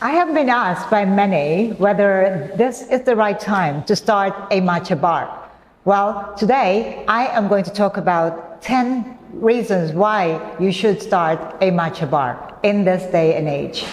I have been asked by many whether this is the right time to start a matcha bar. Well, today I am going to talk about 10 reasons why you should start a matcha bar in this day and age.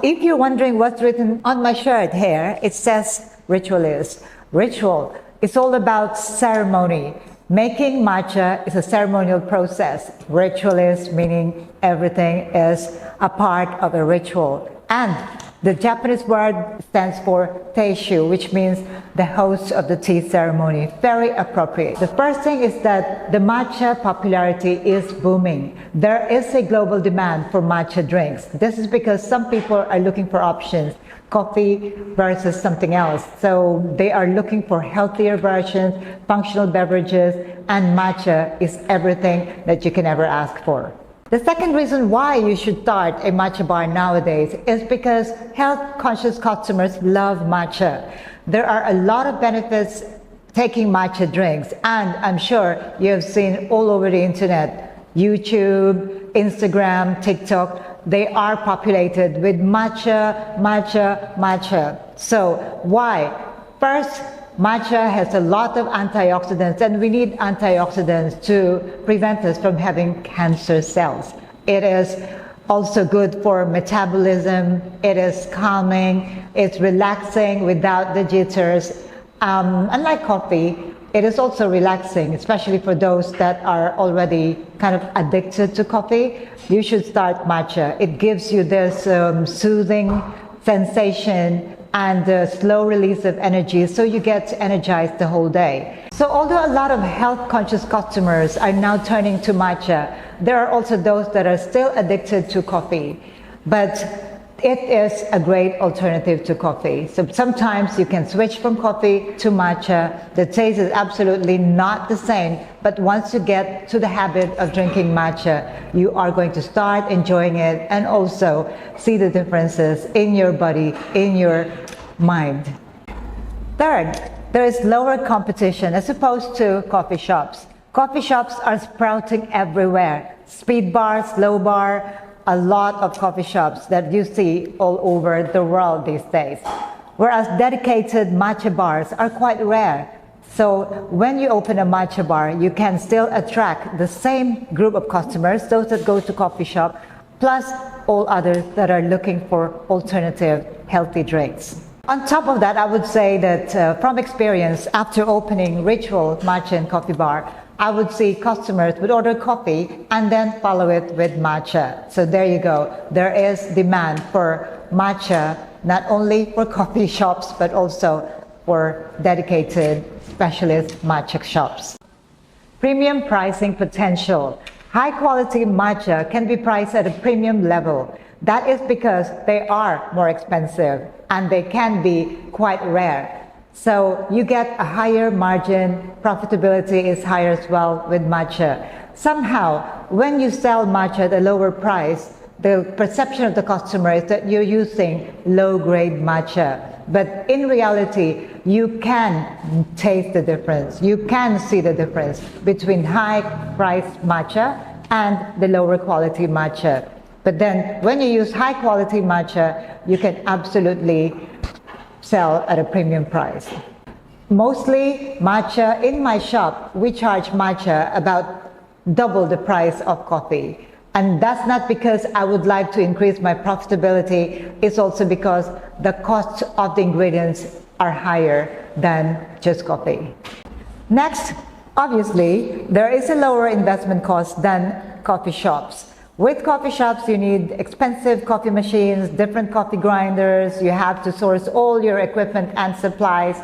If you're wondering what's written on my shirt here, it says ritualist. Ritual, it's all about ceremony. Making matcha is a ceremonial process. Ritualist meaning everything is a part of a ritual. And the Japanese word stands for teishu, which means the host of the tea ceremony. Very appropriate. The first thing is that the matcha popularity is booming. There is a global demand for matcha drinks. This is because some people are looking for options, coffee versus something else. So they are looking for healthier versions, functional beverages, and matcha is everything that you can ever ask for. The second reason why you should start a matcha bar nowadays is because health-conscious customers love matcha. There are a lot of benefits taking matcha drinks, and I'm sure you have seen all over the internet, YouTube, Instagram, TikTok, they are populated with matcha, matcha, matcha. So why? First, matcha has a lot of antioxidants, and we need antioxidants to prevent us from having cancer cells. It is also good for metabolism, it is calming, it's relaxing without the jitters. Unlike coffee, it is also relaxing, especially for those that are already kind of addicted to coffee. You should start matcha. It gives you this soothing sensation and a slow release of energy, so you get energized the whole day. So although a lot of health-conscious customers are now turning to matcha, there are also those that are still addicted to coffee. But it is a great alternative to coffee. So sometimes you can switch from coffee to matcha. The taste is absolutely not the same, but once you get to the habit of drinking matcha, you are going to start enjoying it and also see the differences in your body, in your mind. Third, there is lower competition as opposed to coffee shops. Coffee shops are sprouting everywhere. Speed bar, slow bar, a lot of coffee shops that you see all over the world these days. Whereas dedicated matcha bars are quite rare. So when you open a matcha bar, you can still attract the same group of customers, those that go to coffee shop, plus all others that are looking for alternative healthy drinks. On top of that, I would say that from experience, after opening Ritual Matcha and Coffee Bar, I would see customers would order coffee and then follow it with matcha. So there you go. There is demand for matcha, not only for coffee shops, but also for dedicated specialist matcha shops. Premium pricing potential. High quality matcha can be priced at a premium level. That is because they are more expensive and they can be quite rare. So you get a higher margin, profitability is higher as well with matcha. Somehow, when you sell matcha at a lower price, the perception of the customer is that you're using low-grade matcha. But in reality, you can taste the difference. You can see the difference between high-priced matcha and the lower quality matcha. But then, when you use high-quality matcha, you can absolutely sell at a premium price. Mostly matcha in my shop, we charge matcha about double the price of coffee. And that's not because I would like to increase my profitability, it's also because the cost of the ingredients are higher than just coffee. Next, obviously, there is a lower investment cost than coffee shops. With coffee shops, you need expensive coffee machines, different coffee grinders, you have to source all your equipment and supplies,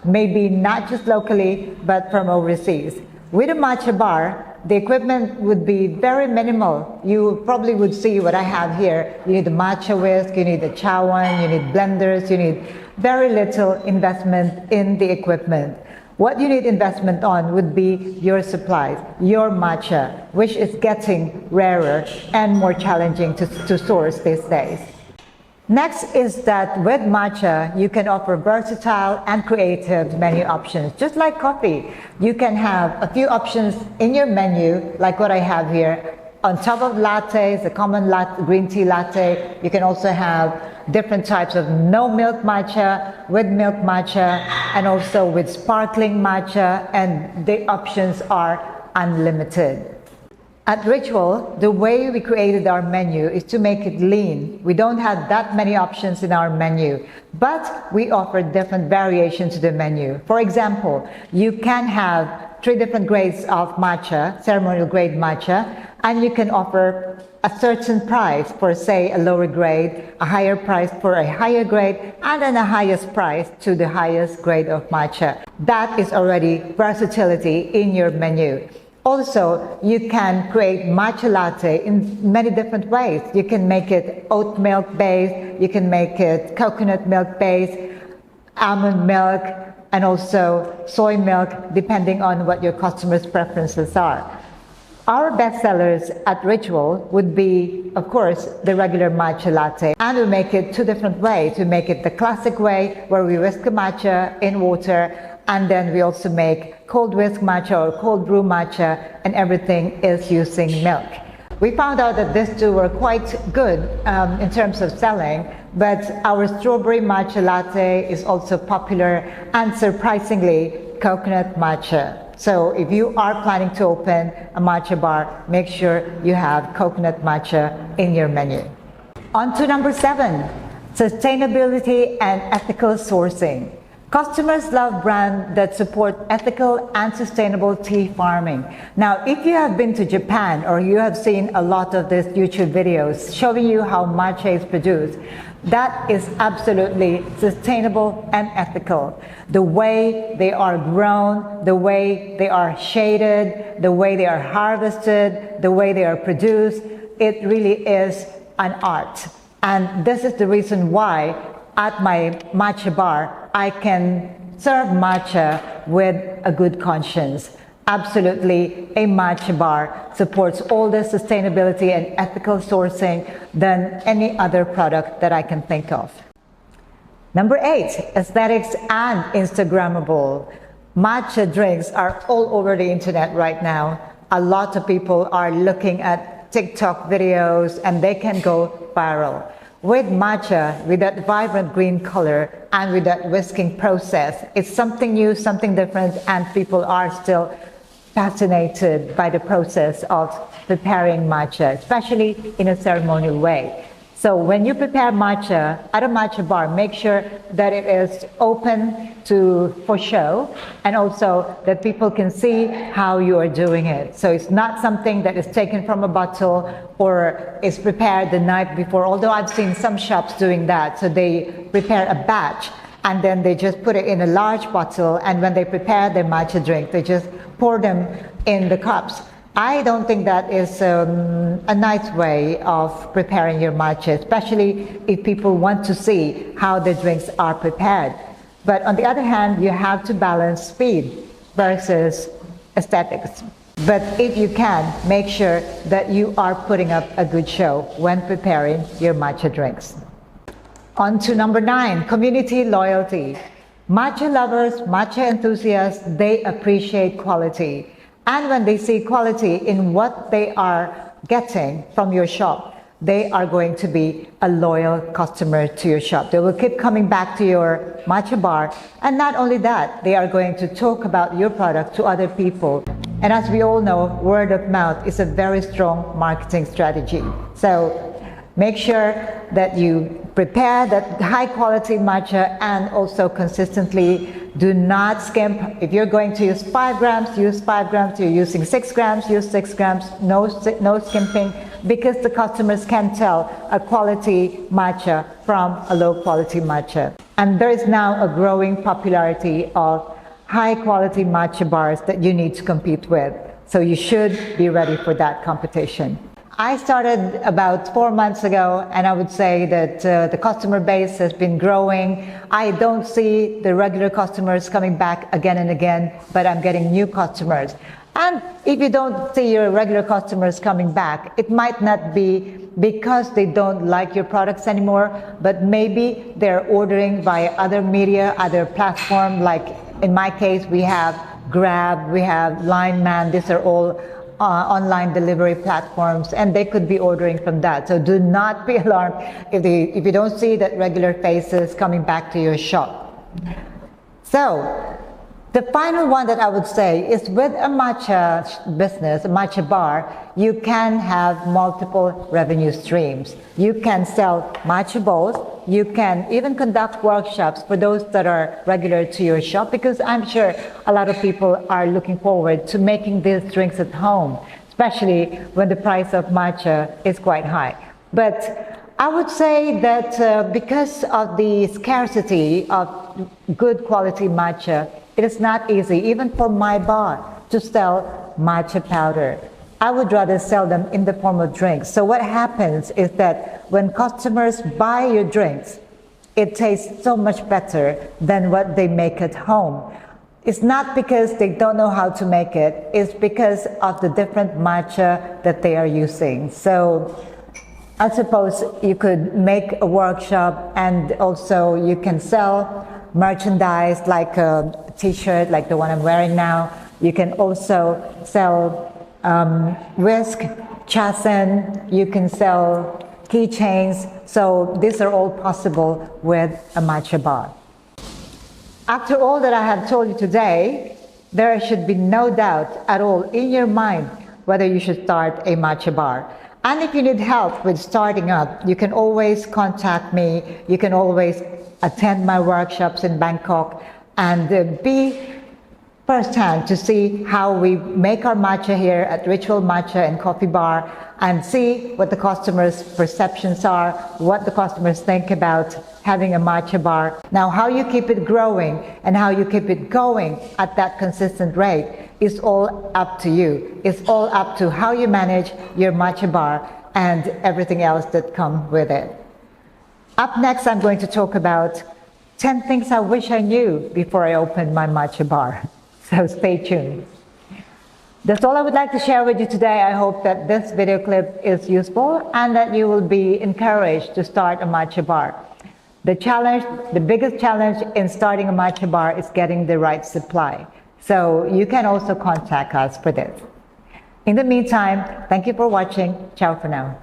maybe not just locally, but from overseas. With a matcha bar, the equipment would be very minimal. You probably would see what I have here. You need a matcha whisk, you need a Chao, you need blenders, you need very little investment in the equipment. What you need investment on would be your supplies, your matcha, which is getting rarer and more challenging to source these days. Next is that with matcha, you can offer versatile and creative menu options. Just like coffee, you can have a few options in your menu, like what I have here, On top of lattes, the common green tea latte, you can also have different types of no milk matcha, with milk matcha, and also with sparkling matcha, and the options are unlimited. At Ritual, the way we created our menu is to make it lean. We don't have that many options in our menu, but we offer different variations to the menu. For example, you can have 3 different grades of matcha, ceremonial grade matcha, and you can offer a certain price for, say, a lower grade, a higher price for a higher grade, and then a highest price to the highest grade of matcha. That is already versatility in your menu. Also, you can create matcha latte in many different ways. You can make it oat milk based, you can make it coconut milk based, almond milk, and also soy milk, depending on what your customers' preferences are. Our best sellers at Ritual would be, of course, the regular matcha latte. And we make it 2 different ways. We make it the classic way, where we whisk the matcha in water, and then we also make cold whisk matcha or cold brew matcha, and everything is using milk. We found out that these 2 were quite good in terms of selling, but our strawberry matcha latte is also popular, and surprisingly, coconut matcha. So if you are planning to open a matcha bar, make sure you have coconut matcha in your menu. On to number 7, sustainability and ethical sourcing. Customers love brands that support ethical and sustainable tea farming. Now, if you have been to Japan or you have seen a lot of these YouTube videos showing you how matcha is produced, that is absolutely sustainable and ethical. The way they are grown, the way they are shaded, the way they are harvested, the way they are produced, it really is an art. And this is the reason why at my matcha bar, I can serve matcha with a good conscience. Absolutely, a matcha bar supports all the sustainability and ethical sourcing than any other product that I can think of. Number 8, aesthetics and Instagrammable. Matcha drinks are all over the internet right now. A lot of people are looking at TikTok videos and they can go viral. With matcha, with that vibrant green color and with that whisking process, it's something new, something different, and people are still fascinated by the process of preparing matcha, especially in a ceremonial way. So when you prepare matcha at a matcha bar, make sure that it is open for show, and also that people can see how you are doing it. So it's not something that is taken from a bottle or is prepared the night before, although I've seen some shops doing that. So they prepare a batch and then they just put it in a large bottle, and when they prepare their matcha drink, they just pour them in the cups. I don't think that is a nice way of preparing your matcha, especially if people want to see how the drinks are prepared. But on the other hand, you have to balance speed versus aesthetics. But if you can, make sure that you are putting up a good show when preparing your matcha drinks. On to number 9, community loyalty. Matcha lovers, matcha enthusiasts, they appreciate quality. And when they see quality in what they are getting from your shop, they are going to be a loyal customer to your shop. They will keep coming back to your matcha bar. And not only that, they are going to talk about your product to other people. And as we all know, word of mouth is a very strong marketing strategy. So make sure that you prepare that high quality matcha and also consistently do not skimp. If you're going to use 5 grams, use 5 grams. You're using 6 grams, use 6 grams. No skimping, because the customers can tell a quality matcha from a low quality matcha. And there is now a growing popularity of high quality matcha bars that you need to compete with. So you should be ready for that competition. I started about 4 months ago, and I would say that the customer base has been growing. I don't see the regular customers coming back again and again, but I'm getting new customers. And if you don't see your regular customers coming back, it might not be because they don't like your products anymore, but maybe they're ordering via other media, other platform. Like in my case, we have Grab, we have Line Man. These are all online delivery platforms, and they could be ordering from that. So do not be alarmed if you don't see that regular faces coming back to your shop. So the final one that I would say is, with a matcha business, a matcha bar, you can have multiple revenue streams. You can sell matcha bowls. You can even conduct workshops for those that are regular to your shop, because I'm sure a lot of people are looking forward to making these drinks at home, especially when the price of matcha is quite high. But I would say that because of the scarcity of good quality matcha, it is not easy, even for my bar, to sell matcha powder. I would rather sell them in the form of drinks. So what happens is that when customers buy your drinks, it tastes so much better than what they make at home. It's not because they don't know how to make it, it's because of the different matcha that they are using. So I suppose you could make a workshop, and also you can sell merchandise like a t-shirt like the one I'm wearing now. You can also sell whisk, chasen, you can sell keychains. So these are all possible with a matcha bar. After all that I have told you today, there should be no doubt at all in your mind whether you should start a matcha bar. And if you need help with starting up, you can always contact me. You can always attend my workshops in Bangkok and be firsthand to see how we make our matcha here at Ritual Matcha and Coffee Bar, and see what the customers' perceptions are, what the customers think about having a matcha bar. Now, how you keep it growing and how you keep it going at that consistent rate is all up to you. It's all up to how you manage your matcha bar and everything else that comes with it. Up next, I'm going to talk about 10 things I wish I knew before I opened my matcha bar. So stay tuned. That's all I would like to share with you today. I hope that this video clip is useful and that you will be encouraged to start a matcha bar. The biggest challenge in starting a matcha bar is getting the right supply. So you can also contact us for this. In the meantime, thank you for watching. Ciao for now.